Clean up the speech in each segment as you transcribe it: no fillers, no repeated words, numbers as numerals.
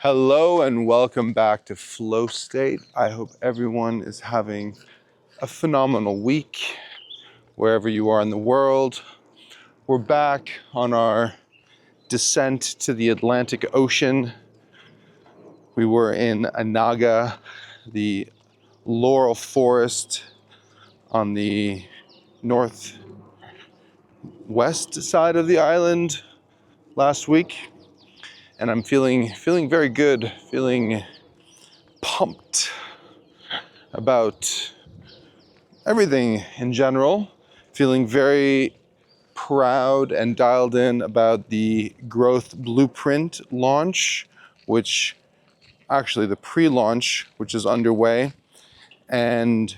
Hello and welcome back to FlowState. I hope everyone is having a phenomenal week wherever you are in the world. We're back on our descent to the Atlantic Ocean. We were in Anaga, the laurel forest on the northwest side of the island last week. And I'm feeling very good, feeling pumped about everything in general, feeling very proud and dialed in about the growth blueprint launch, which actually the pre-launch, which is underway. And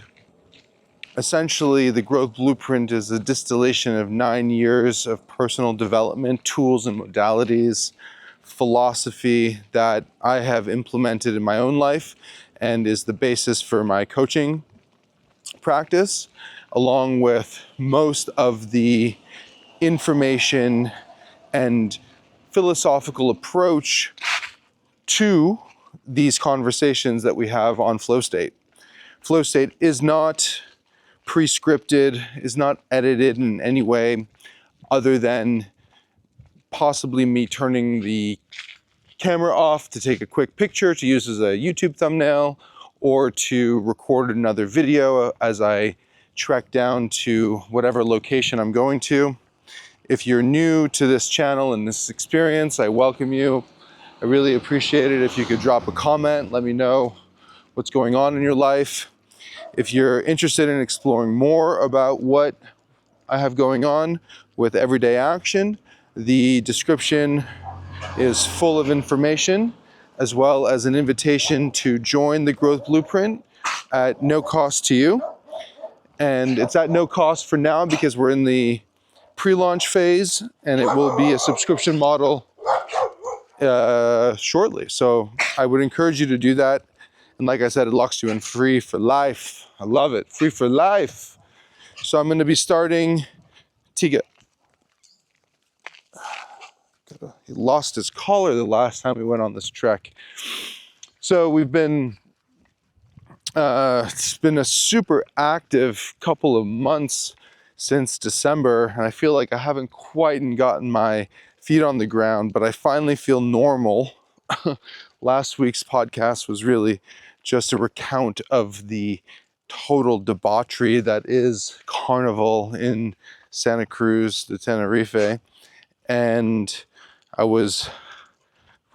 essentially the growth blueprint is a distillation of 9 years of personal development, tools and modalities, philosophy that I have implemented in my own life and is the basis for my coaching practice, along with most of the information and philosophical approach to these conversations that we have on FlowState. FlowState is not pre-scripted, is not edited in any way other than possibly me turning the camera off to take a quick picture to use as a YouTube thumbnail, or to record another video as I trek down to whatever location I'm going to. If you're new to this channel and this experience, I welcome you. I really appreciate it if you could drop a comment, let me know what's going on in your life. If you're interested in exploring more about what I have going on with Everyday Action, the description is full of information, as well as an invitation to join the Growth Blueprint at no cost to you. And it's at no cost for now because we're in the pre-launch phase, and it will be a subscription model shortly. So I would encourage you to do that. And like I said, it locks you in free for life. I love it, free for life. So I'm going to be starting Tiga. He lost his collar the last time we went on this trek. So we've been, it's been a super active couple of months since December, and I feel like I haven't quite gotten my feet on the ground, but I finally feel normal. Last week's podcast was really just a recount of the total debauchery that is Carnival in Santa Cruz de Tenerife, and I was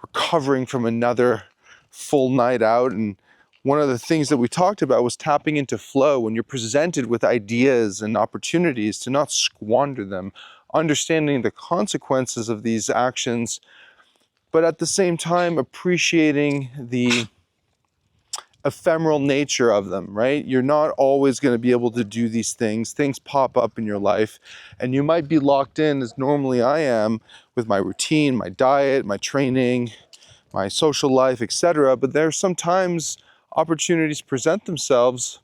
recovering from another full night out, and one of the things that we talked about was tapping into flow. When you're presented with ideas and opportunities, to not squander them, understanding the consequences of these actions, but at the same time appreciating the ephemeral nature of them, right? You're not always going to be able to do these things. Things pop up in your life, and you might be locked in, as normally I am, with my routine, my diet, my training, my social life, etc. But there are sometimes opportunities present themselves,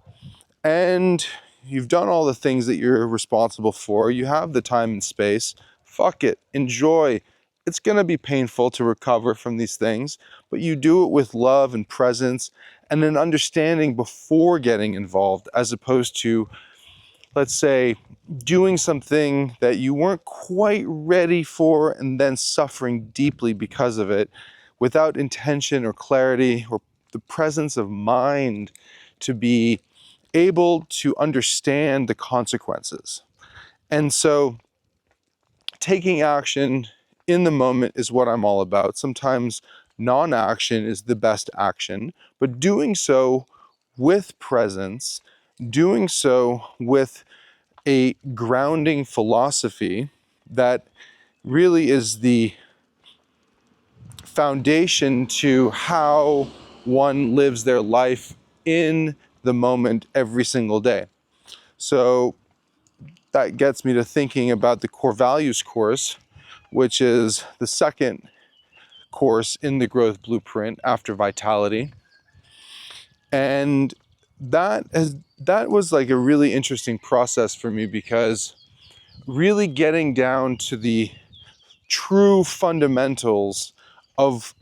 and you've done all the things that you're responsible for. You have the time and space. Fuck it. Enjoy. It's going to be painful to recover from these things, but you do it with love and presence and an understanding before getting involved, as opposed to, let's say, doing something that you weren't quite ready for and then suffering deeply because of it, without intention or clarity or the presence of mind to be able to understand the consequences. And so taking action in the moment is what I'm all about. Sometimes non-action is the best action, but doing so with presence, doing so with a grounding philosophy that really is the foundation to how one lives their life in the moment every single day. So that gets me to thinking about the core values course, which is the second course in the growth blueprint after vitality. And that was like a really interesting process for me, because really getting down to the true fundamentals of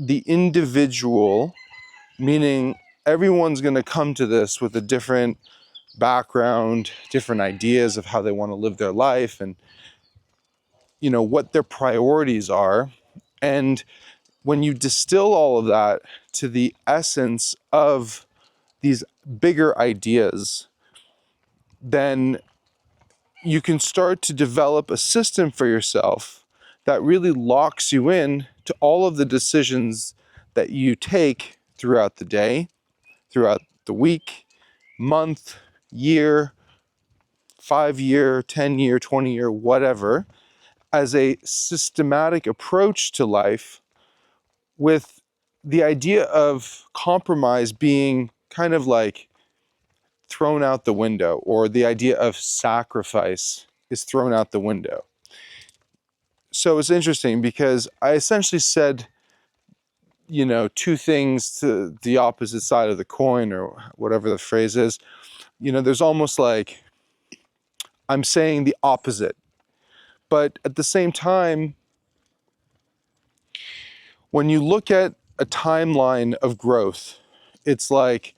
the individual, meaning everyone's going to come to this with a different background, different ideas of how they want to live their life, and what their priorities are. And when you distill all of that to the essence of these bigger ideas, then you can start to develop a system for yourself that really locks you in to all of the decisions that you take throughout the day, throughout the week, month, year, 5-year, 10-year, 20-year, whatever, as a systematic approach to life, with the idea of compromise being kind of like thrown out the window, or the idea of sacrifice is thrown out the window. So it's interesting because I essentially said, two things to the opposite side of the coin, or whatever the phrase is. There's almost like I'm saying the opposite. But at the same time, when you look at a timeline of growth, it's like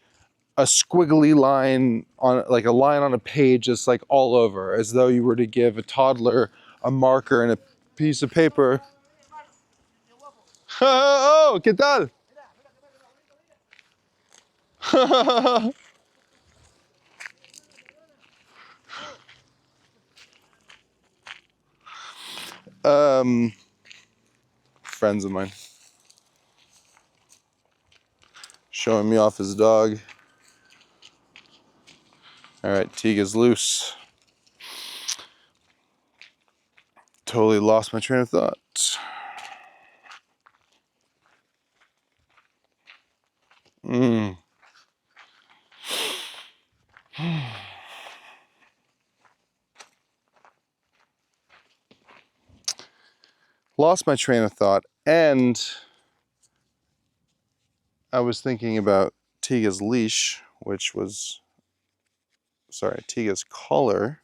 a squiggly line on, like a line on a page, just like all over, as though you were to give a toddler a marker and a piece of paper. Oh, ¿qué tal? Friends of mine showing me off his dog. All right, Tiga's loose. Totally lost my train of thought. Lost my train of thought, and I was thinking about Tiga's Tiga's collar,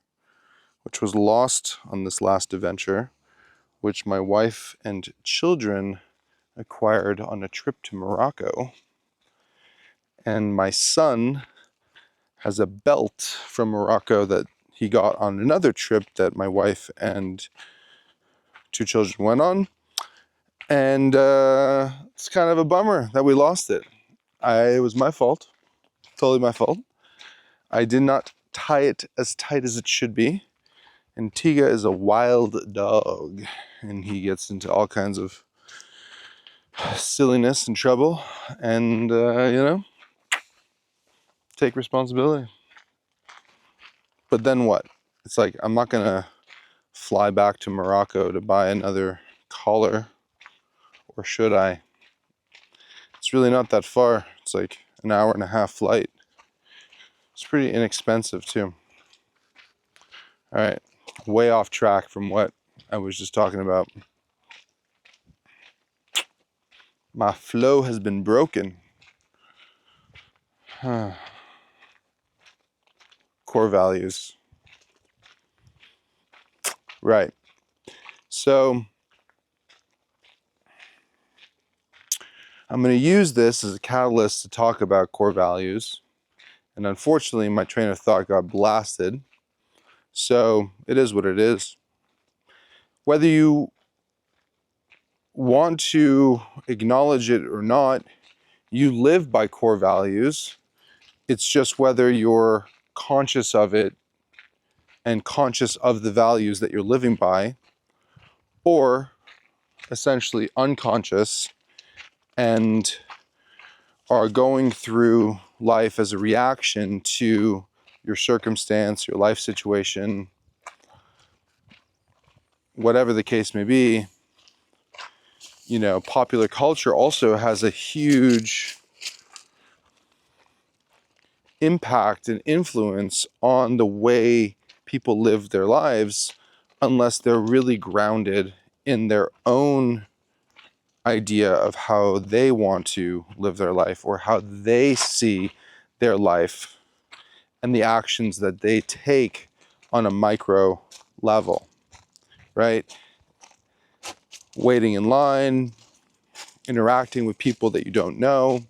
which was lost on this last adventure, which my wife and children acquired on a trip to Morocco. And my son has a belt from Morocco that he got on another trip that my wife and 2 children went on. And it's kind of a bummer that we lost it. It was my fault. Totally my fault. I did not tie it as tight as it should be. And Tiga is a wild dog, and he gets into all kinds of silliness and trouble, and take responsibility. But then what? It's like, I'm not gonna fly back to Morocco to buy another collar, or should I? It's really not that far. It's like an 1.5-hour flight. It's pretty inexpensive too. All right, way off track from what I was just talking about. My flow has been broken. Core values. Right. So I'm going to use this as a catalyst to talk about core values. And unfortunately, my train of thought got blasted. So it is what it is. Whether you want to acknowledge it or not, you live by core values. It's just whether you're conscious of it and conscious of the values that you're living by, or essentially unconscious and are going through life as a reaction to your circumstance, your life situation, whatever the case may be. Popular culture also has a huge impact and influence on the way people live their lives, unless they're really grounded in their own idea of how they want to live their life, or how they see their life and the actions that they take on a micro level, right? Waiting in line, interacting with people that you don't know,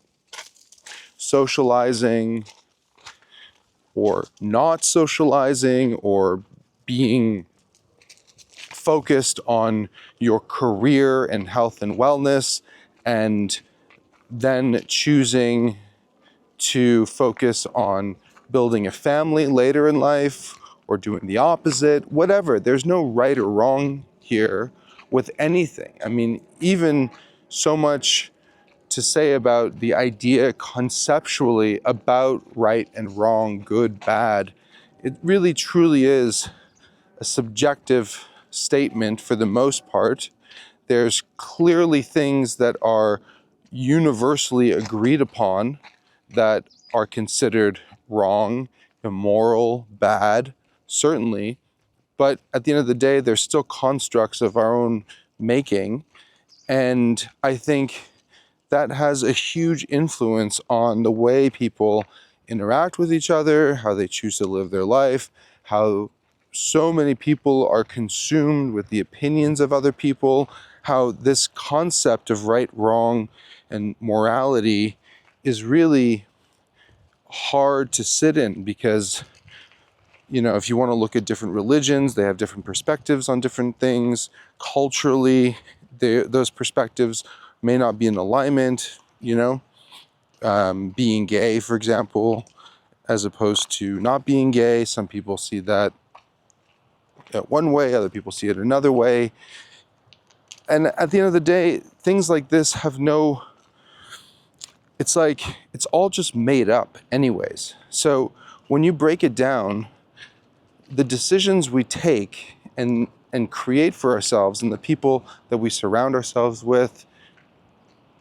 socializing or not socializing, or being focused on your career and health and wellness, and then choosing to focus on building a family later in life, or doing the opposite, whatever. There's no right or wrong here with anything. I mean, even so much to say about the idea conceptually about right and wrong, good, bad. It really truly is a subjective statement for the most part. There's clearly things that are universally agreed upon that are considered wrong, immoral, bad, certainly. But at the end of the day, they're still constructs of our own making. And I think that has a huge influence on the way people interact with each other, how they choose to live their life, how so many people are consumed with the opinions of other people, how this concept of right, wrong, and morality is really hard to sit in, because, you know, if you want to look at different religions, they have different perspectives on different things. Culturally, those perspectives may not be in alignment, you know. Being gay, for example, as opposed to not being gay. Some people see that one way, other people see it another way. And at the end of the day, things like this have no, it's like, it's all just made up anyways. So when you break it down, the decisions we take and create for ourselves, and the people that we surround ourselves with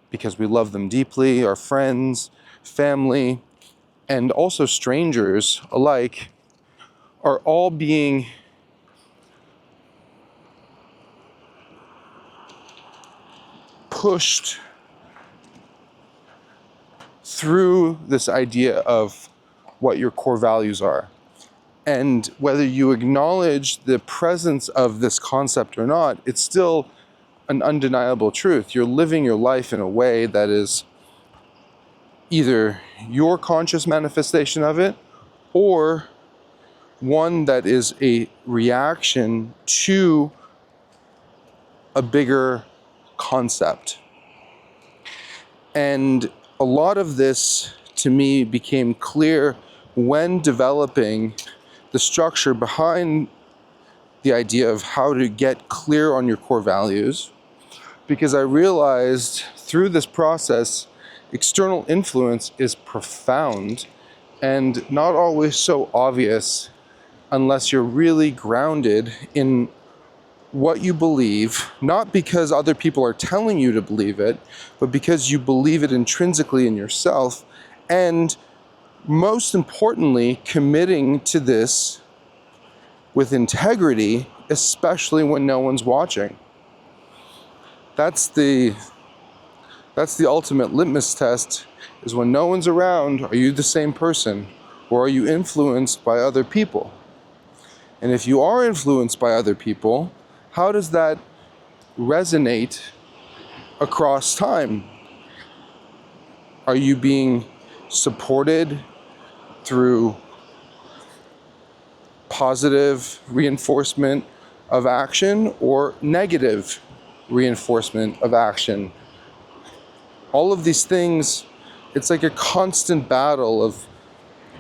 because we love them deeply, our friends, family, and also strangers alike, are all being pushed through this idea of what your core values are. And whether you acknowledge the presence of this concept or not, it's still an undeniable truth. You're living your life in a way that is either your conscious manifestation of it, or one that is a reaction to a bigger concept. And a lot of this, to me, became clear when developing the structure behind the idea of how to get clear on your core values, because I realized through this process, external influence is profound and not always so obvious unless you're really grounded in what you believe, not because other people are telling you to believe it, but because you believe it intrinsically in yourself, and most importantly, committing to this with integrity, especially when no one's watching. That's the ultimate litmus test, is when no one's around, are you the same person, or are you influenced by other people? And if you are influenced by other people, how does that resonate across time? Are you being supported through positive reinforcement of action or negative reinforcement of action? All of these things, it's like a constant battle of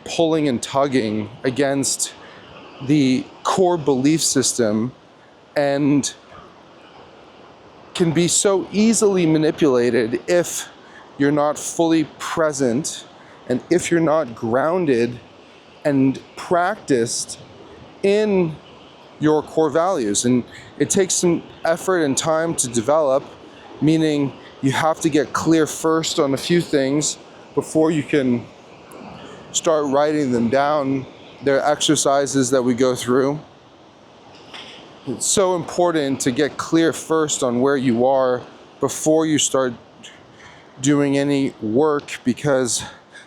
pulling and tugging against the core belief system, and can be so easily manipulated if you're not fully present, and if you're not grounded and practiced in your core values. And it takes some effort and time to develop, meaning you have to get clear first on a few things before you can start writing them down. There are exercises that we go through. It's so important to get clear first on where you are before you start doing any work, because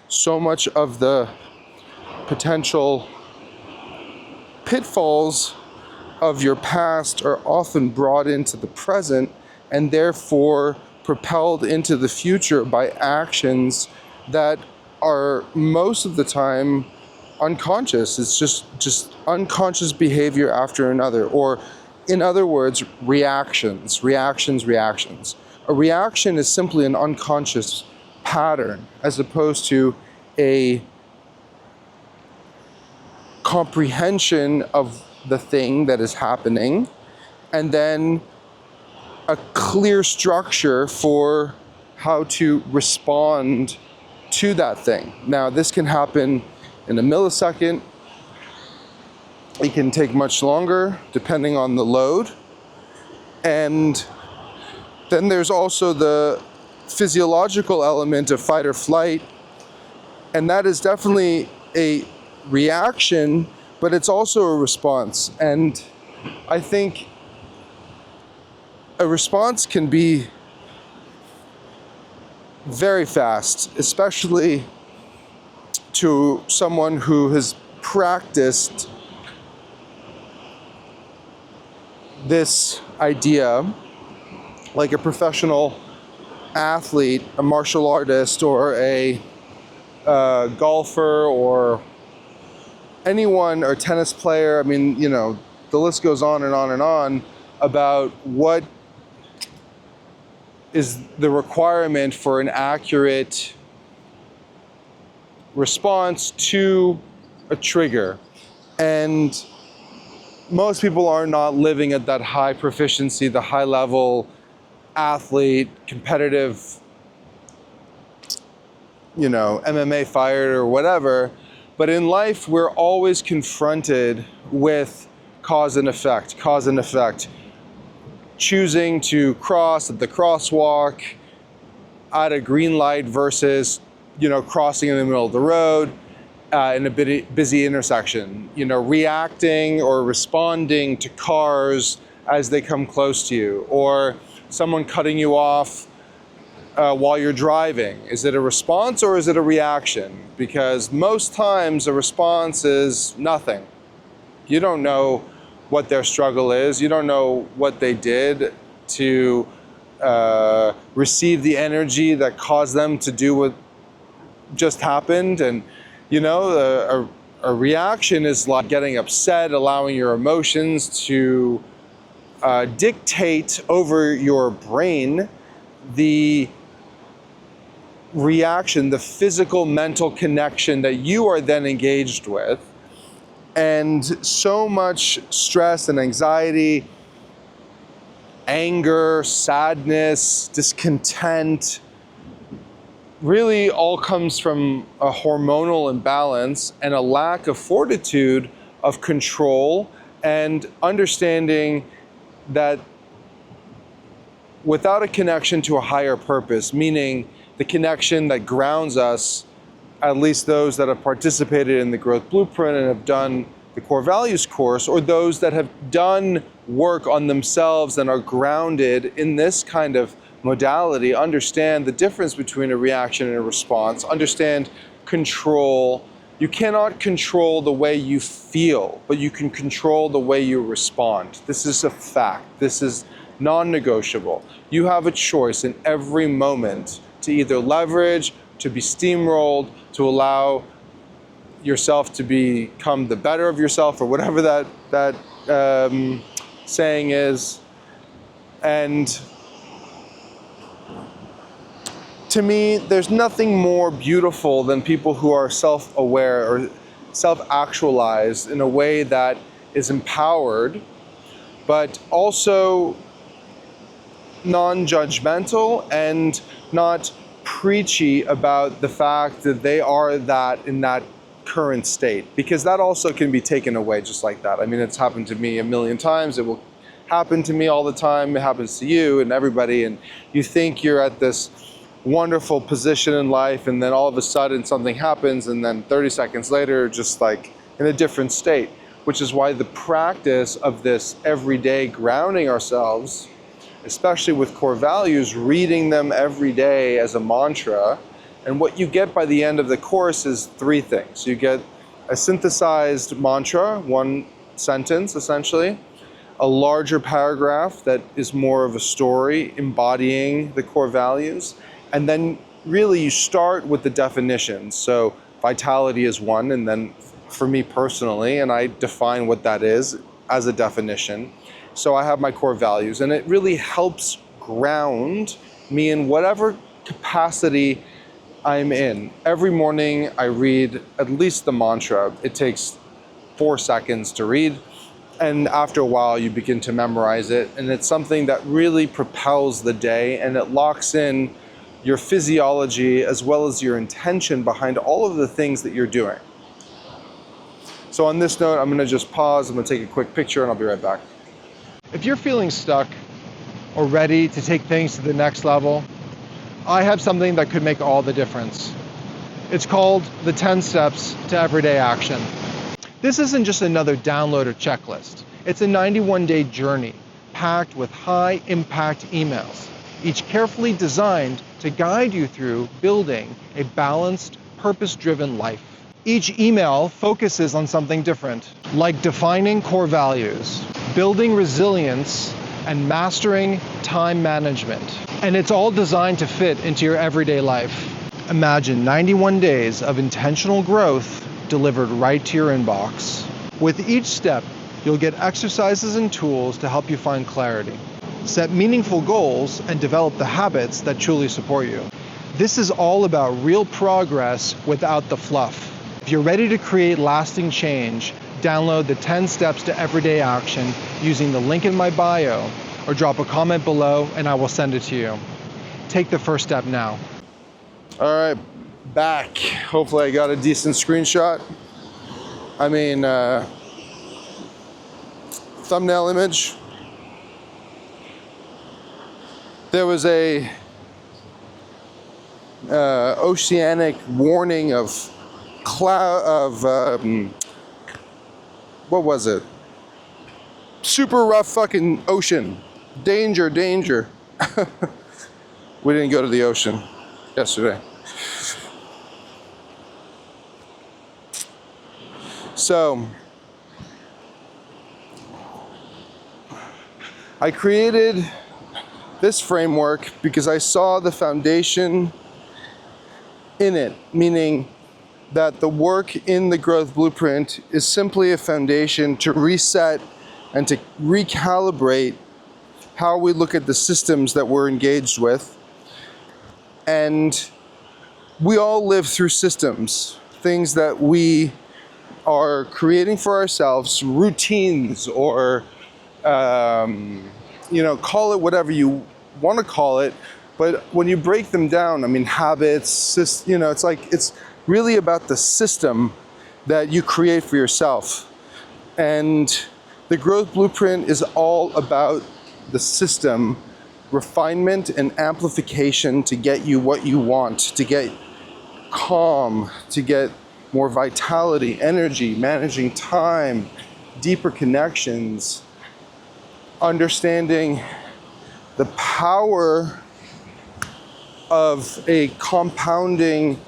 so much of the potential pitfalls of your past are often brought into the present, and therefore propelled into the future by actions that are most of the time unconscious. It's just unconscious behavior after another, or in other words, reactions. A reaction is simply an unconscious pattern as opposed to a comprehension of the thing that is happening, and then a clear structure for how to respond to that thing. Now, this can happen in a millisecond. It can take much longer depending on the load. And then there's also the physiological element of fight or flight. And that is definitely a reaction, but it's also a response. And I think a response can be very fast, especially to someone who has practiced this idea, like a professional athlete, a martial artist, or a golfer, or anyone, or tennis player. I mean, you know, the list goes on and on and on about what is the requirement for an accurate response to a trigger. And most people are not living at that high proficiency, the high level athlete, competitive, you know, MMA fighter or whatever. But in life, we're always confronted with cause and effect. Choosing to cross at the crosswalk at a green light versus, you know, crossing in the middle of the road in a busy intersection. You know, reacting or responding to cars as they come close to you, or someone cutting you off while you're driving. Is it a response or is it a reaction? Because most times a response is nothing. You don't know what their struggle is. You don't know what they did to receive the energy that caused them to do what just happened. And, you know, a reaction is like getting upset, allowing your emotions to dictate over your brain the reaction, the physical mental connection that you are then engaged with. And so much stress and anxiety, anger, sadness, discontent, really all comes from a hormonal imbalance and a lack of fortitude of control and understanding that without a connection to a higher purpose, meaning the connection that grounds us, at least those that have participated in the Growth Blueprint and have done the Core Values course, or those that have done work on themselves and are grounded in this kind of modality, understand the difference between a reaction and a response, understand control. You cannot control the way you feel, but you can control the way you respond. This is a fact. This is non-negotiable. You have a choice in every moment to either leverage, to be steamrolled, to allow yourself to become the better of yourself, or whatever that saying is. And to me, there's nothing more beautiful than people who are self-aware or self-actualized in a way that is empowered, but also non-judgmental and not preachy about the fact that they are that in that current state, because that also can be taken away just like that. I mean, it's happened to me a million times. It will happen to me all the time. It happens to you and everybody, and you think you're at this wonderful position in life, and then all of a sudden something happens, and then 30 seconds later, just like in a different state, which is why the practice of this everyday grounding ourselves, especially with core values, reading them every day as a mantra. And what you get by the end of the course is three things. You get a synthesized mantra, one sentence essentially, a larger paragraph that is more of a story embodying the core values. And then really you start with the definitions. So vitality is one, and then for me personally, and I define what that is as a definition. So I have my core values, and it really helps ground me in whatever capacity I'm in. Every morning I read at least the mantra. It takes 4 seconds to read, and after a while you begin to memorize it, and it's something that really propels the day, and it locks in your physiology as well as your intention behind all of the things that you're doing. So on this note, I'm going to just pause, I'm going to take a quick picture, and I'll be right back. If you're feeling stuck or ready to take things to the next level, I have something that could make all the difference. It's called the 10 Steps to Everyday Action. This isn't just another download or checklist. It's a 91-day journey packed with high-impact emails, each carefully designed to guide you through building a balanced, purpose-driven life. Each email focuses on something different, like defining core values, building resilience, and mastering time management. And it's all designed to fit into your everyday life. Imagine 91 days of intentional growth delivered right to your inbox. With each step, you'll get exercises and tools to help you find clarity, set meaningful goals, and develop the habits that truly support you. This is all about real progress without the fluff. If you're ready to create lasting change, download the 10 Steps to Everyday Action using the link in my bio, or drop a comment below and I will send it to you. Take the first step now. All right, back. Hopefully I got a decent screenshot. I mean, thumbnail image. There was a oceanic warning of what was it? Super rough fucking ocean. Danger, danger. We didn't go to the ocean yesterday. So, I created this framework because I saw the foundation in it, meaning that the work in the growth blueprint is simply a foundation to reset and to recalibrate how we look at the systems that we're engaged with. And we all live through systems, things that we are creating for ourselves, routines, or call it whatever you want to call it. But when you break them down, I mean, habits, it's really about the system that you create for yourself. And the growth blueprint is all about the system, refinement and amplification to get you what you want, to get calm, to get more vitality, energy, managing time, deeper connections, understanding the power of a compounding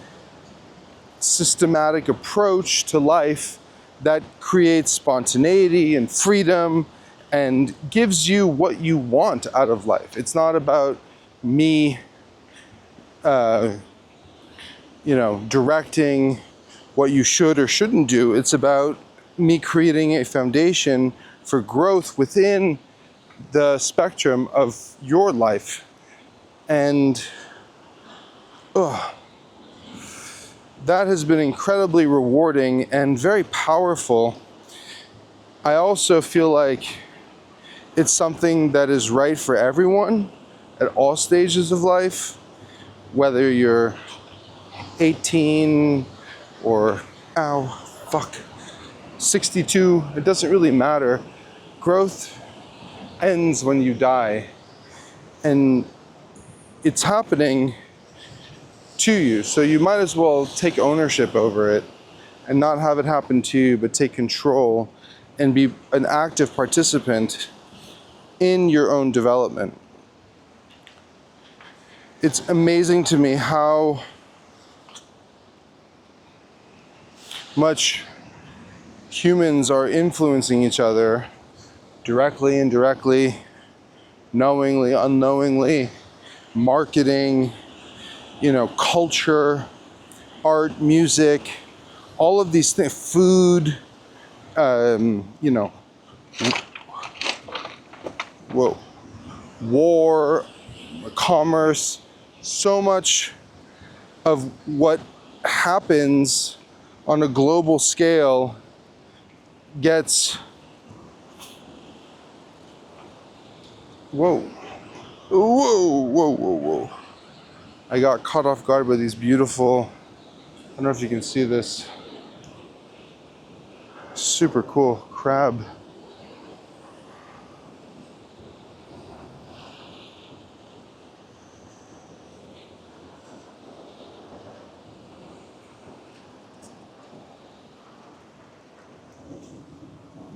systematic approach to life that creates spontaneity and freedom and gives you what you want out of life. It's not about me, directing what you should or shouldn't do. It's about me creating a foundation for growth within the spectrum of your life. And that has been incredibly rewarding and very powerful. I also feel like it's something that is right for everyone at all stages of life, whether you're 18 or 62, it doesn't really matter. Growth ends when you die, and it's happening to you, so you might as well take ownership over it and not have it happen to you, but take control and be an active participant in your own development. It's amazing to me how much humans are influencing each other directly, indirectly, knowingly, unknowingly, marketing, culture, art, music, all of these things, food, war, commerce, so much of what happens on a global scale gets, whoa, I got caught off guard by these beautiful, I don't know if you can see this, super cool crab.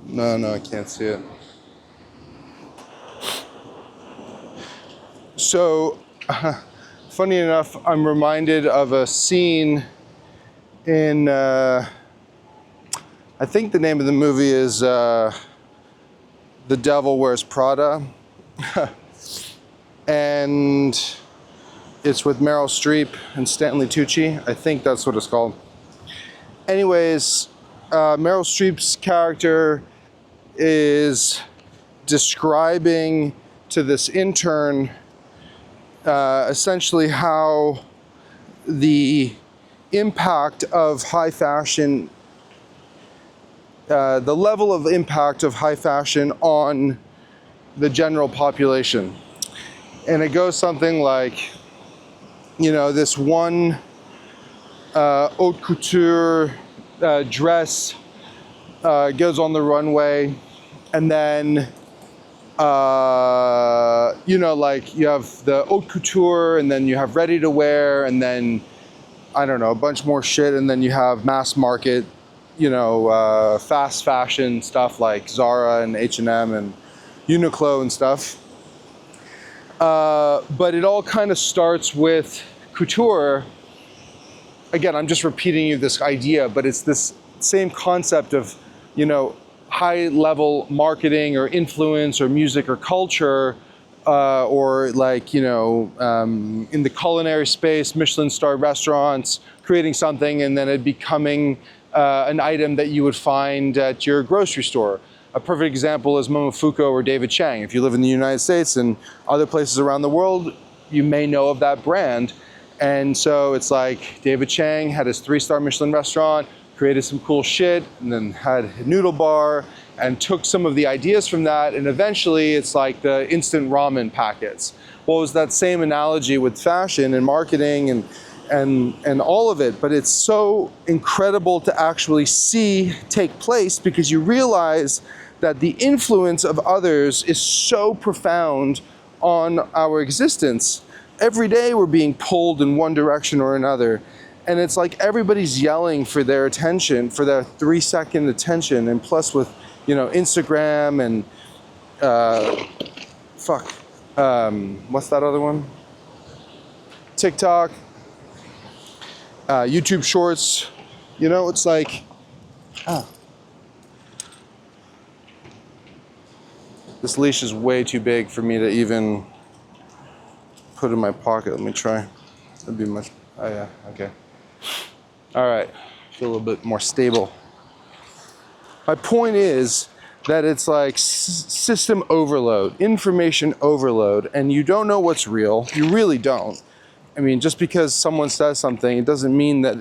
No, I can't see it. So, funny enough, I'm reminded of a scene in, I think the name of the movie is The Devil Wears Prada. And it's with Meryl Streep and Stanley Tucci. I think that's what it's called. Anyways, Meryl Streep's character is describing to this intern essentially how the impact of high fashion, the level of impact of high fashion on the general population. And it goes something like, this one haute couture dress goes on the runway, and then you have the haute couture, and then you have ready to wear, and then I don't know, a bunch more shit, and then you have mass market, fast fashion stuff like Zara and H&M and Uniqlo and stuff. But it all kind of starts with couture. Again, I'm just repeating you this idea, but it's this same concept of, high level marketing or influence or music or culture, or like, in the culinary space, Michelin star restaurants, creating something and then it becoming an item that you would find at your grocery store. A perfect example is Momofuku or David Chang. If you live in the United States and other places around the world, you may know of that brand. And so it's like David Chang had his 3-star Michelin restaurant, created some cool shit, and then had a noodle bar, and took some of the ideas from that, and eventually it's like the instant ramen packets. Well, it was that same analogy with fashion and marketing and all of it, but it's so incredible to actually see take place because you realize that the influence of others is so profound on our existence. Every day we're being pulled in one direction or another. And it's like everybody's yelling for their attention, for their 3-second attention. And plus with, Instagram and, what's that other one? TikTok, YouTube Shorts. It's like, this leash is way too big for me to even put in my pocket. Let me try. That'd be much, oh yeah, okay. All right, feel a little bit more stable. My point is that it's like system overload, information overload, and you don't know what's real. You really don't. I mean, just because someone says something, it doesn't mean that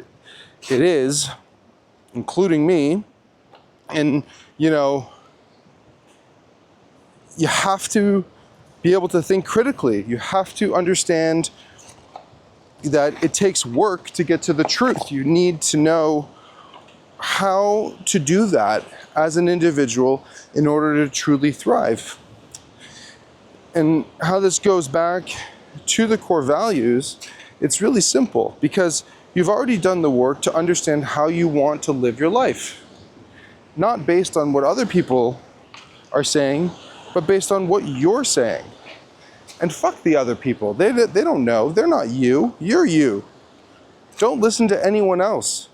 it is, including me. And, you have to be able to think critically. You have to understand that it takes work to get to the truth. You need to know how to do that as an individual in order to truly thrive. And how this goes back to the core values, it's really simple because you've already done the work to understand how you want to live your life. Not based on what other people are saying, but based on what you're saying. And fuck the other people. They don't know. They're not you. You're you. Don't listen to anyone else.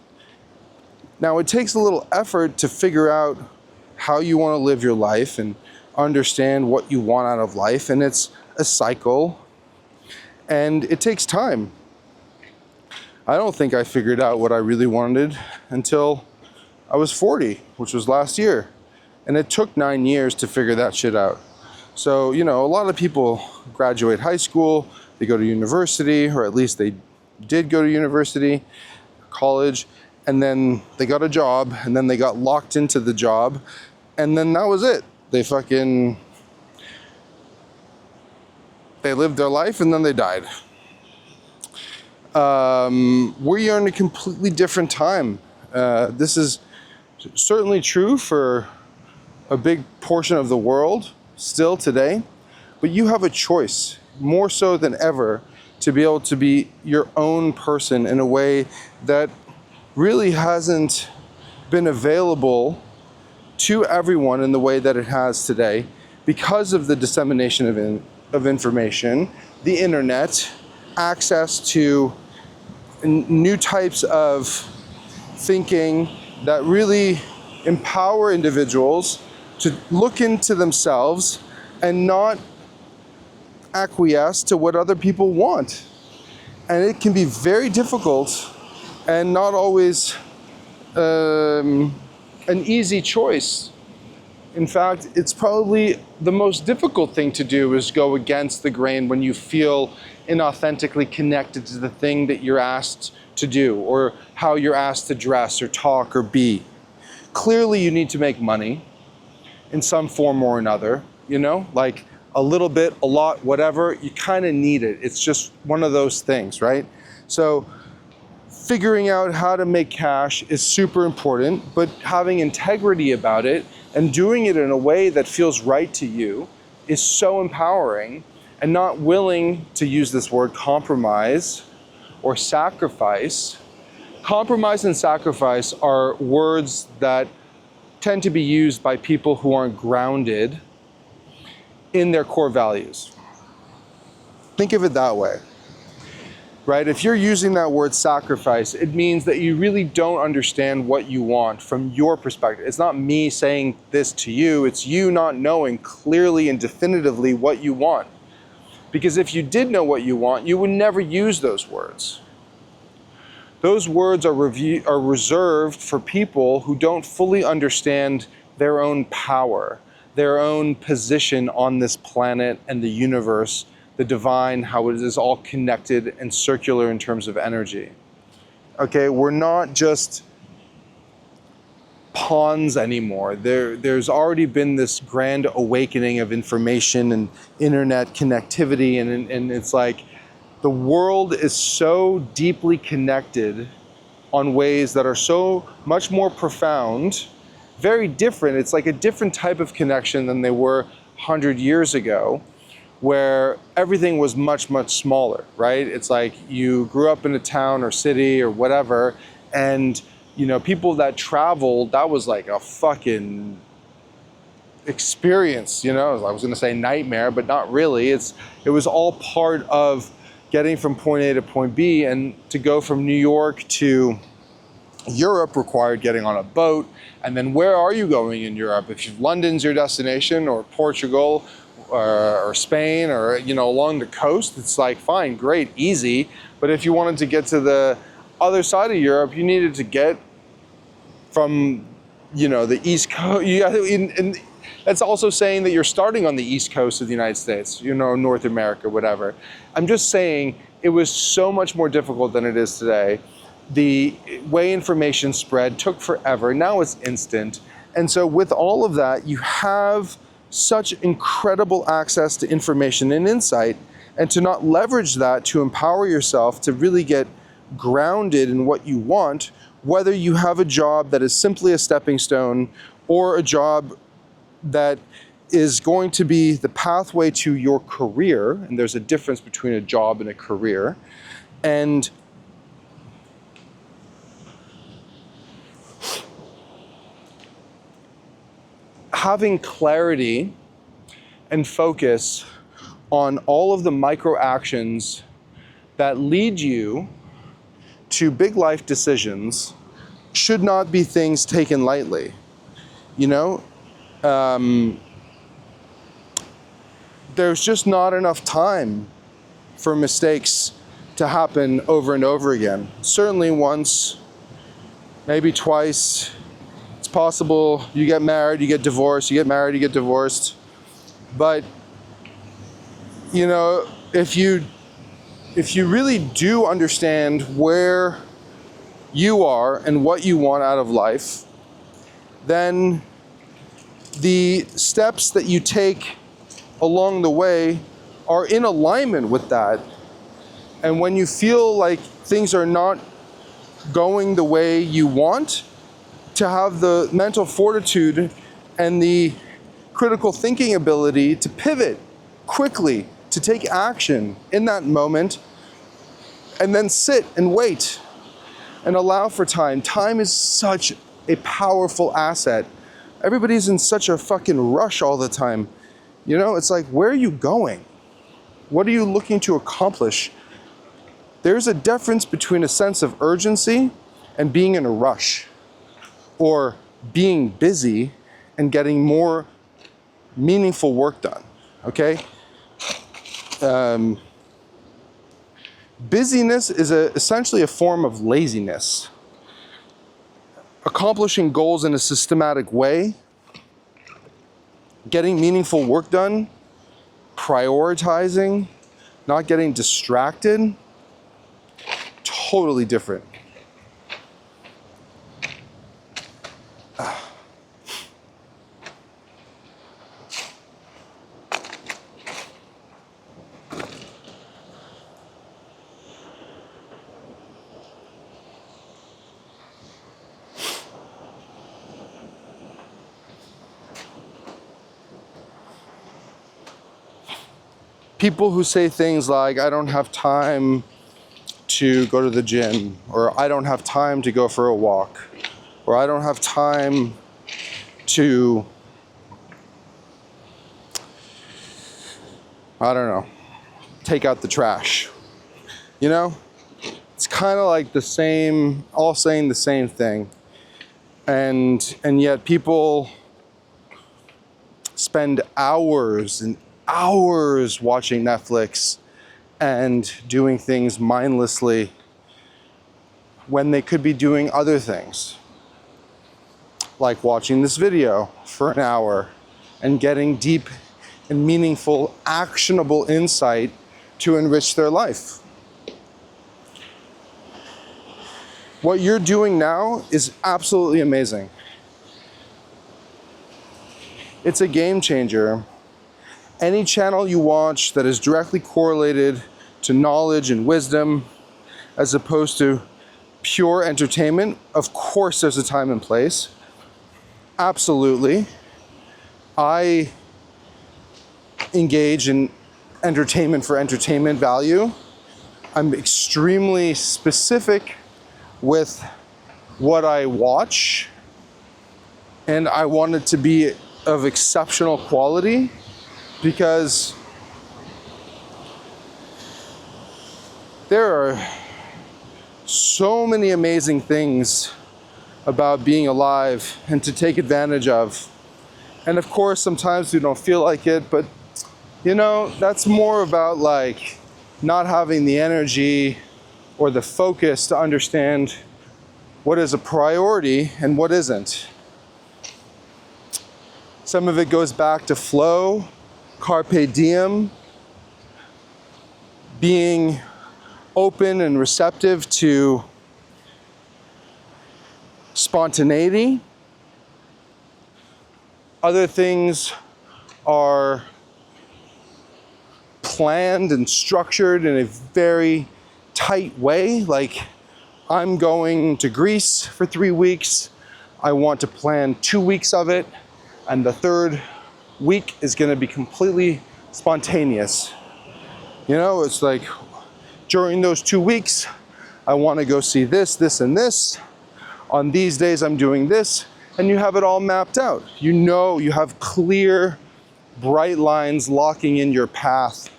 Now, it takes a little effort to figure out how you want to live your life and understand what you want out of life, and it's a cycle, and it takes time. I don't think I figured out what I really wanted until I was 40, which was last year. And it took 9 years to figure that shit out. So, a lot of people graduate high school, they go to university, or at least they did go to university, college, and then they got a job, and then they got locked into the job, and then that was it. They lived their life, and then they died. We are in a completely different time. This is certainly true for a big portion of the world still today, but you have a choice, more so than ever, to be able to be your own person in a way that really hasn't been available to everyone in the way that it has today because of the dissemination of information, the internet, access to new types of thinking that really empower individuals to look into themselves and not acquiesce to what other people want. And it can be very difficult and not always an easy choice. In fact, it's probably the most difficult thing to do is go against the grain when you feel inauthentically connected to the thing that you're asked to do, or how you're asked to dress or talk or be. Clearly you need to make money in some form or another, like a little bit, a lot, whatever, you kind of need it. It's just one of those things, right? So figuring out how to make cash is super important, but having integrity about it and doing it in a way that feels right to you is so empowering, and not willing to use this word compromise or sacrifice. Compromise and sacrifice are words that tend to be used by people who aren't grounded in their core values. Think of it that way, right? If you're using that word sacrifice, it means that you really don't understand what you want from your perspective. It's not me saying this to you, it's you not knowing clearly and definitively what you want. Because if you did know what you want, you would never use those words. Those words are reserved for people who don't fully understand their own power, their own position on this planet and the universe, the divine, how it is all connected and circular in terms of energy. Okay, we're not just pawns anymore. There's already been this grand awakening of information and internet connectivity, and it's like the world is so deeply connected on ways that are so much more profound, very different. It's like a different type of connection than they were 100 years ago, where everything was much, much smaller, right? It's like you grew up in a town or city or whatever, and people that traveled, that was like a fucking experience, I was gonna say nightmare, but not really. It was all part of getting from point A to point B, and to go from New York to Europe required getting on a boat. And then where are you going in Europe? If London's your destination, or Portugal, or Spain, or along the coast, it's like fine, great, easy. But if you wanted to get to the other side of Europe, you needed to get from the East Coast. And that's also saying that you're starting on the East Coast of the United States, North America, whatever. I'm just saying it was so much more difficult than it is today. The way information spread took forever. Now it's instant. And so with all of that, you have such incredible access to information and insight, and to not leverage that to empower yourself to really get grounded in what you want, whether you have a job that is simply a stepping stone, or a job that is going to be the pathway to your career. And there's a difference between a job and a career. And having clarity and focus on all of the micro actions that lead you to big life decisions should not be things taken lightly. there's just not enough time for mistakes to happen over and over again. Certainly once, maybe twice. It's possible you get married, you get divorced, you get married, you get divorced. But, you know, if you really do understand where you are and what you want out of life, then the steps that you take along the way are in alignment with that. And when you feel like things are not going the way you want, to have the mental fortitude and the critical thinking ability to pivot quickly, to take action in that moment, and then sit and wait and allow for time. Time is such a powerful asset. Everybody's in such a fucking rush all the time. You know, it's like, where are you going? What are you looking to accomplish? There's a difference between a sense of urgency and being in a rush, or being busy and getting more meaningful work done, okay? Busyness is essentially a form of laziness. Accomplishing goals in a systematic way, getting meaningful work done, prioritizing, not getting distracted, totally different. People who say things like, I don't have time to go to the gym, or I don't have time to go for a walk, or I don't have time to, I don't know, take out the trash. You know? It's kind of like the same, all saying the same thing. And yet people spend hours and hours watching Netflix and doing things mindlessly when they could be doing other things, like watching this video for an hour and getting deep and meaningful, actionable insight to enrich their life. What you're doing now is absolutely amazing. It's a game changer. Any channel you watch that is directly correlated to knowledge and wisdom, as opposed to pure entertainment, of course there's a time and place. Absolutely. I engage in entertainment for entertainment value. I'm extremely specific with what I watch, and I want it to be of exceptional quality, because there are so many amazing things about being alive and to take advantage of. And of course, sometimes we don't feel like it, but you know, that's more about like not having the energy or the focus to understand what is a priority and what isn't. Some of it goes back to flow, carpe diem, being open and receptive to spontaneity. Other things are planned and structured in a very tight way. Like, I'm going to Greece for 3 weeks. I want to plan 2 weeks of it, and the third week is going to be completely spontaneous. You know, it's like, during those 2 weeks, I want to go see this, this, and this. On these days, I'm doing this, and you have it all mapped out. You know, you have clear, bright lines locking in your path,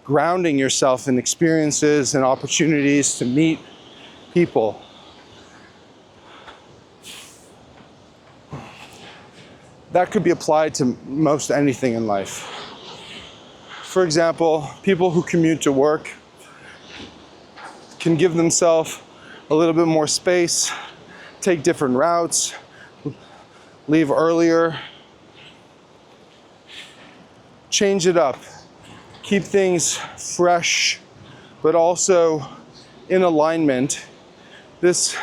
grounding yourself in experiences and opportunities to meet people. That could be applied to most anything in life. For example, people who commute to work can give themselves a little bit more space, take different routes, leave earlier, change it up, keep things fresh, but also in alignment. This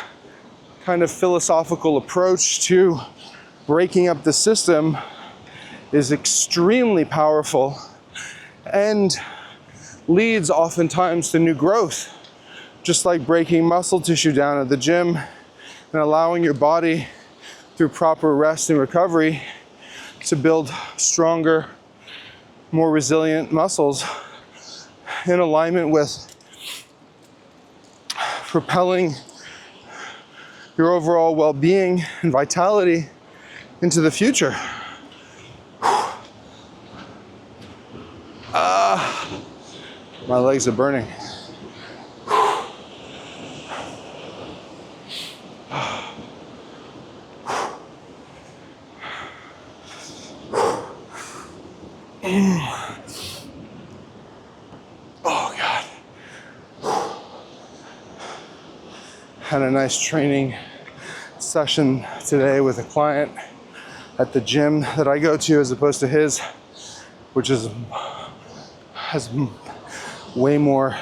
kind of philosophical approach to breaking up the system is extremely powerful and leads oftentimes to new growth. Just like breaking muscle tissue down at the gym and allowing your body, through proper rest and recovery, to build stronger, more resilient muscles in alignment with propelling your overall well-being and vitality into the future. My legs are burning. Oh God. Had a nice training session today with a client at the gym that I go to as opposed to his, which has way more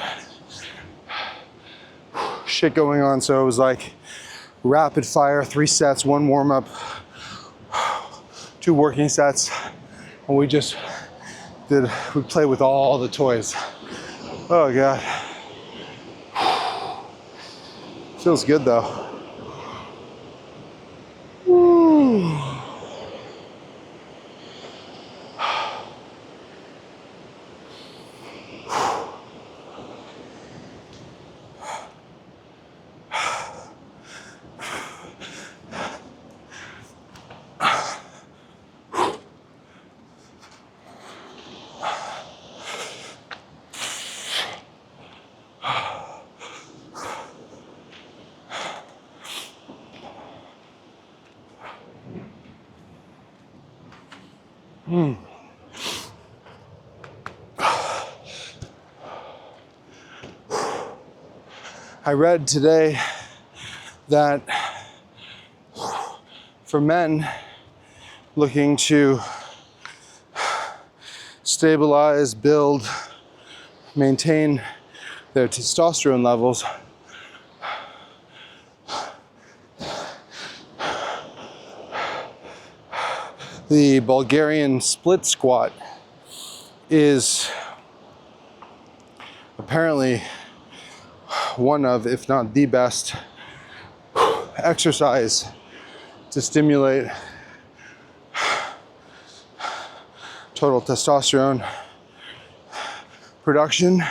shit going on. So it was like rapid fire, 3 sets, 1 warm up, 2 working sets, and we play with all the toys. Oh God. Feels good though. Woo. I read today that for men looking to stabilize, build, maintain their testosterone levels, the Bulgarian split squat is apparently one of, if not the best, exercise to stimulate total testosterone production.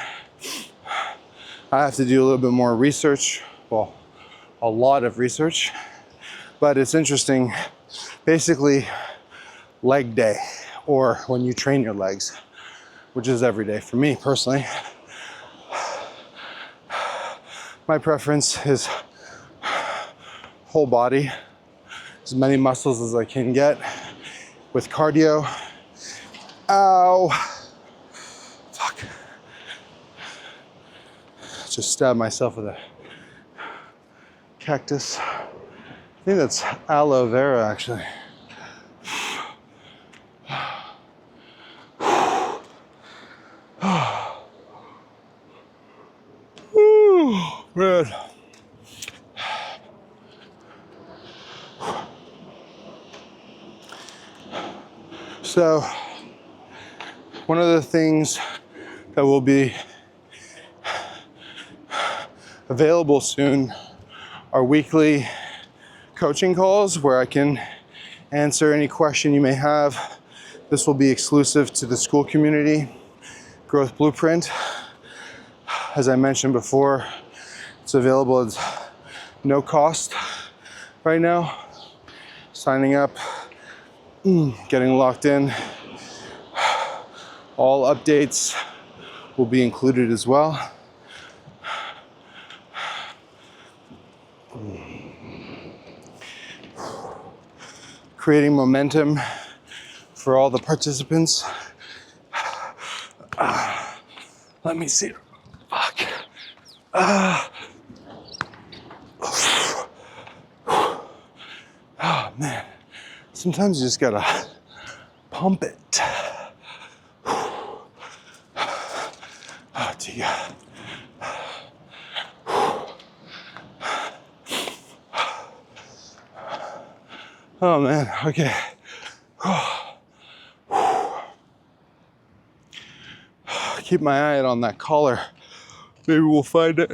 I have to do a little bit more research, well, a lot of research, but it's interesting. Basically, leg day, or when you train your legs, which is every day for me personally. My preference is whole body, as many muscles as I can get with cardio. Ow. Fuck. Just stabbed myself with a cactus. I think that's aloe vera actually. Man. So, one of the things that will be available soon are weekly coaching calls where I can answer any question you may have. This will be exclusive to the school community growth blueprint. As I mentioned before, it's available at no cost right now. Signing up, getting locked in. All updates will be included as well. Creating momentum for all the participants. Let me see. Fuck. Ah. Oh man. Sometimes you just gotta pump it. Oh dear. Oh man, okay. Keep my eye out on that collar. Maybe we'll find it.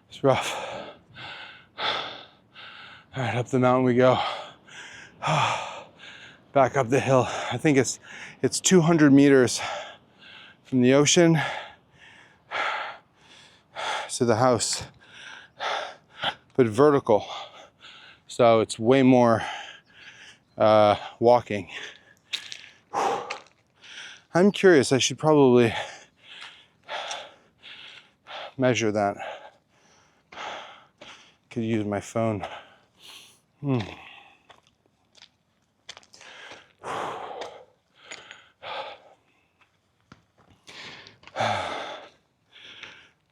It's rough. All right, up the mountain we go. Back up the hill. I think it's 200 meters from the ocean to the house, but vertical. So it's way more walking. I'm curious, I should probably measure that. Could use my phone.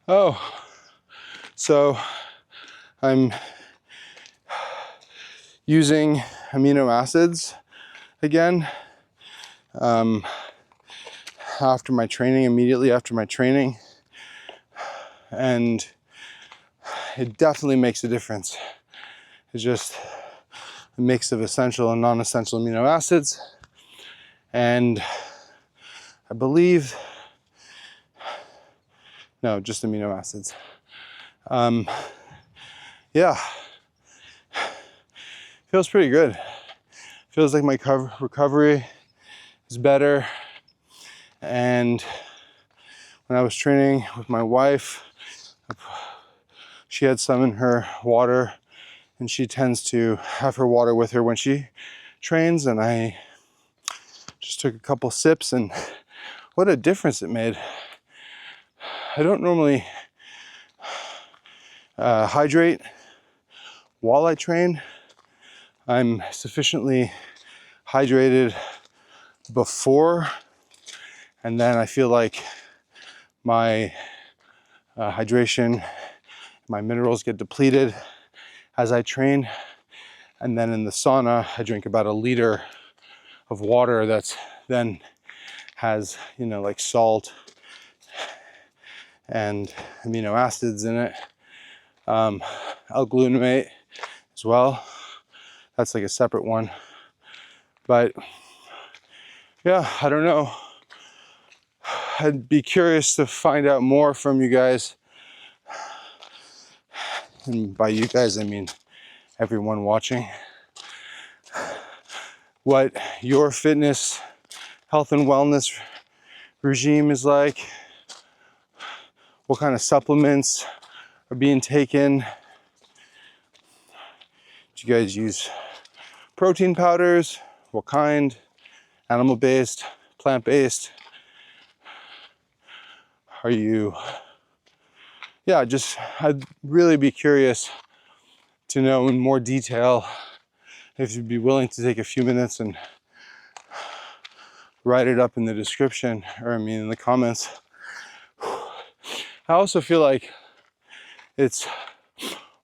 Oh, so I'm using amino acids again after my training, immediately after my training, and it definitely makes a difference. It's just a mix of essential and non-essential amino acids, and I believe, no, just amino acids. Yeah, feels pretty good. Feels like my recovery is better. And when I was training with my wife, she had some in her water, and she tends to have her water with her when she trains, and I just took a couple sips, and what a difference it made. I don't normally hydrate while I train. I'm sufficiently hydrated before, and then I feel like my hydration, my minerals get depleted as I train. And then in the sauna, I drink about a liter of water that's then has, you know, like salt and amino acids in it. L-glutamate as well. That's like a separate one. But yeah, I don't know. I'd be curious to find out more from you guys. And by you guys, I mean everyone watching. What your fitness, health and wellness regime is like. What kind of supplements are being taken. Do you guys use protein powders? What kind? Animal-based, plant-based? Are you, yeah, just, I'd really be curious to know in more detail if you'd be willing to take a few minutes and write it up in the description, or I mean in the comments. I also feel like it's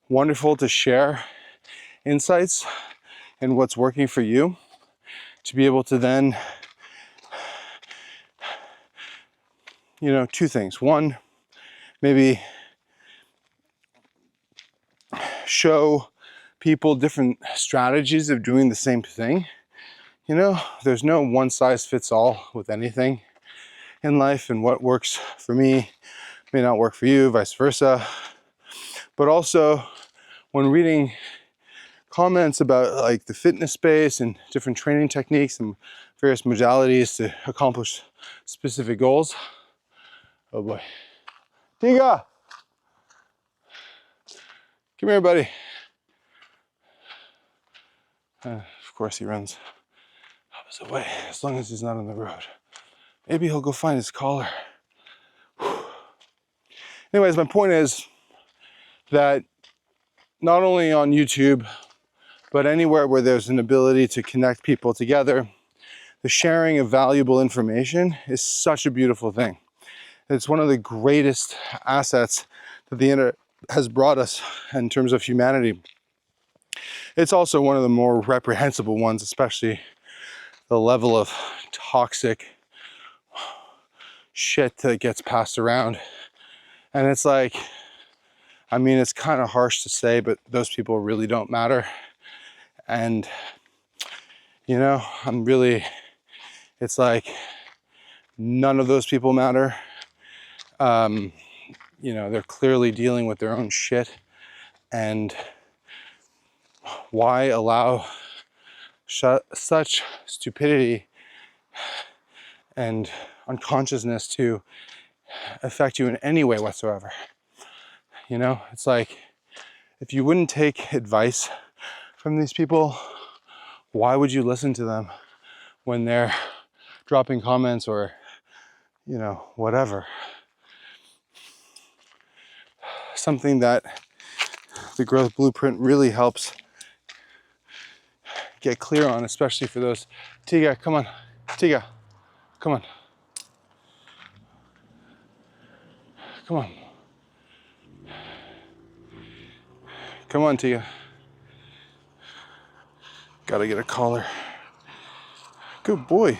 wonderful to share insights and what's working for you, to be able to then, you know, two things. One, maybe show people different strategies of doing the same thing. You know, there's no one size fits all with anything in life, and what works for me may not work for you, vice versa. But also, when reading comments about like the fitness space and different training techniques and various modalities to accomplish specific goals. Oh boy. Tiga! Come here, buddy. Of course he runs opposite way, as long as he's not on the road. Maybe he'll go find his collar. Anyways, my point is that not only on YouTube, But anywhere where there's an ability to connect people together, the sharing of valuable information is such a beautiful thing. It's one of the greatest assets that the internet has brought us in terms of humanity. It's also one of the more reprehensible ones, especially the level of toxic shit that gets passed around. And it's like, I mean, it's kind of harsh to say, but those people really don't matter. And, you know, it's like none of those people matter. You know, they're clearly dealing with their own shit. And why allow such stupidity and unconsciousness to affect you in any way whatsoever? You know, it's like, if you wouldn't take advice from these people, why would you listen to them when they're dropping comments or, you know, whatever? Something that the growth blueprint really helps get clear on, especially for those. Tiga, come on. Tiga, come on. Come on. Come on, Tiga. Gotta get a collar. Good boy.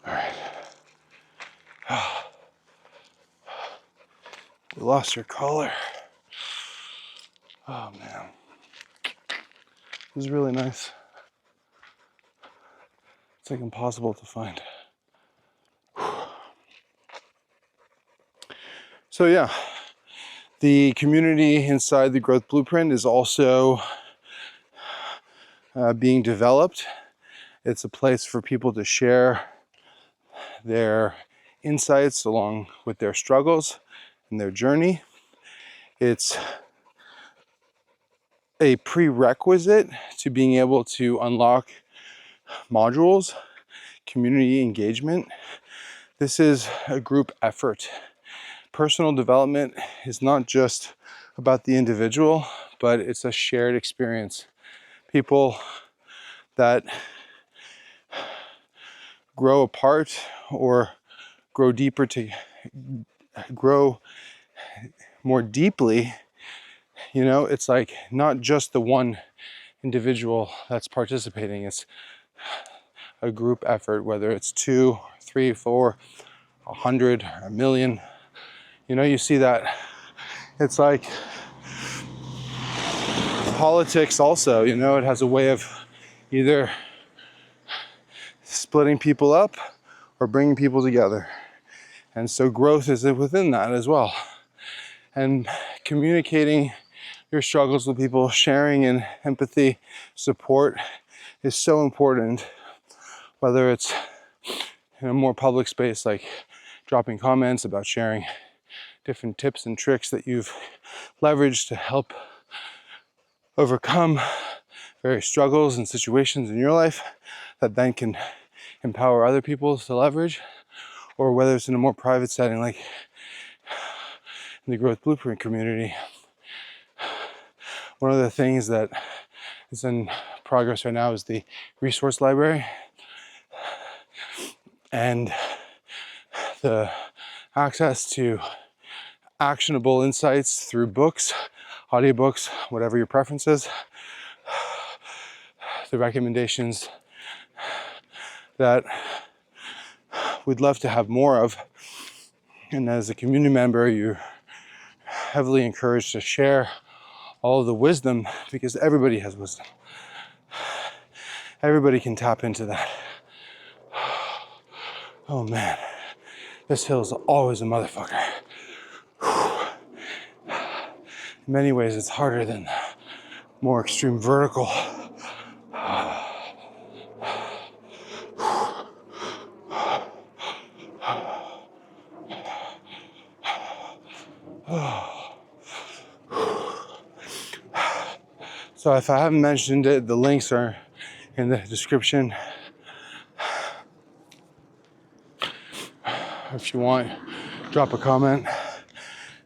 All right. We lost your collar. Oh man. It was really nice. It's like impossible to find. So yeah, the community inside the growth blueprint is also being developed. It's a place for people to share their insights along with their struggles and their journey. It's a prerequisite to being able to unlock modules, community engagement. This is a group effort. Personal development is not just about the individual, but it's a shared experience. People that grow apart or grow deeper to grow more deeply, you know, it's like not just the one individual that's participating, it's a group effort, whether it's 2, 3, 4, 100, a million. You know, you see that. It's like politics also, you know, it has a way of either splitting people up or bringing people together. And so growth is within that as well. And communicating your struggles with people, sharing in empathy, support is so important, whether it's in a more public space like dropping comments about sharing different tips and tricks that you've leveraged to help overcome various struggles and situations in your life that then can empower other people to leverage, or whether it's in a more private setting like in the growth blueprint community. One of the things that is in progress right now is the resource library, and the access to actionable insights through books, audiobooks, whatever your preference is, the recommendations that we'd love to have more of. And as a community member, you're heavily encouraged to share all of the wisdom, because everybody has wisdom. Everybody can tap into that. Oh man, this hill is always a motherfucker. In many ways, it's harder than the more extreme vertical. So if I haven't mentioned it, the links are in the description. If you want, drop a comment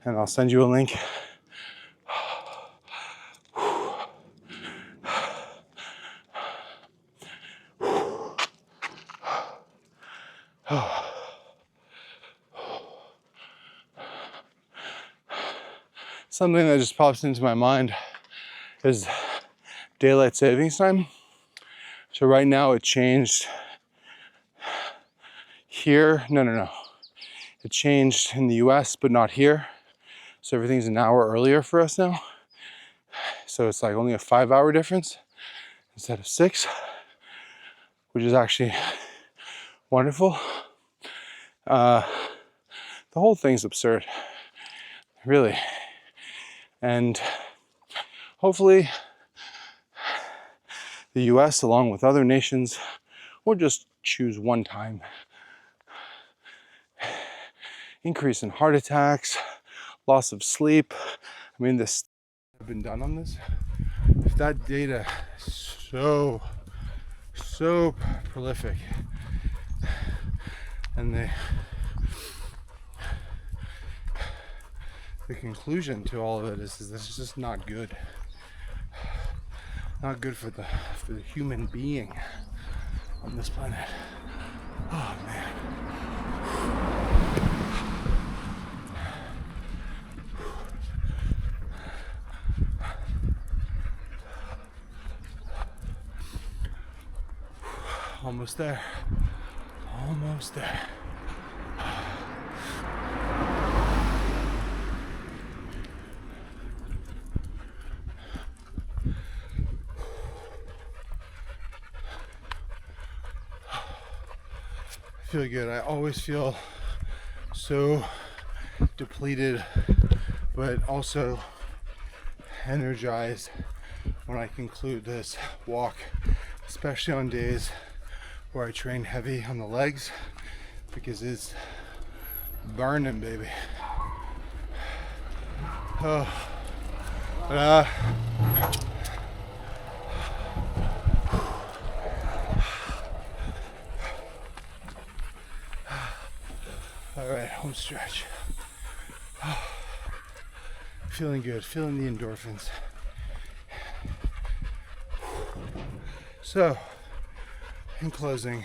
and I'll send you a link. Something that just pops into my mind is daylight savings time. So right now it changed here. No. It changed in the US, but not here. So everything's an hour earlier for us now. So it's like only a 5-hour difference instead of 6, which is actually wonderful. The whole thing's absurd, really. And hopefully the US, along with other nations, will just choose one time. Increase in heart attacks, loss of sleep. I mean, this has been done on this. If that data is so prolific, and the conclusion to all of it is this is just not good. Not good for the human being on this planet. Oh man. Almost there. Almost there. I feel good. I always feel so depleted, but also energized when I conclude this walk, especially on days where I train heavy on the legs, because it's burning, baby. Oh, but all right, home stretch. Feeling good, feeling the endorphins. So, in closing,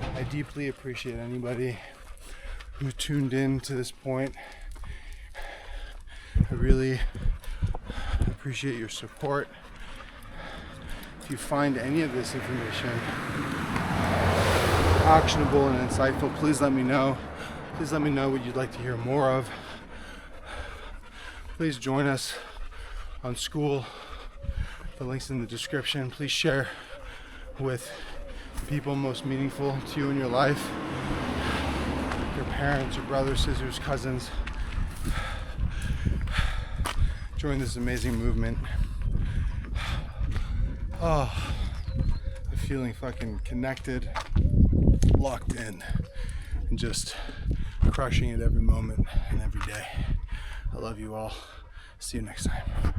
I deeply appreciate anybody who tuned in to this point. I really appreciate your support. If you find any of this information actionable and insightful, please let me know. Please let me know what you'd like to hear more of. Please join us on School. The link's in the description. Please share with people most meaningful to you in your life. Your parents, your brothers, sisters, cousins. Join this amazing movement. Oh, I'm feeling fucking connected, locked in, and just crushing it every moment and every day. I love you all. See you next time.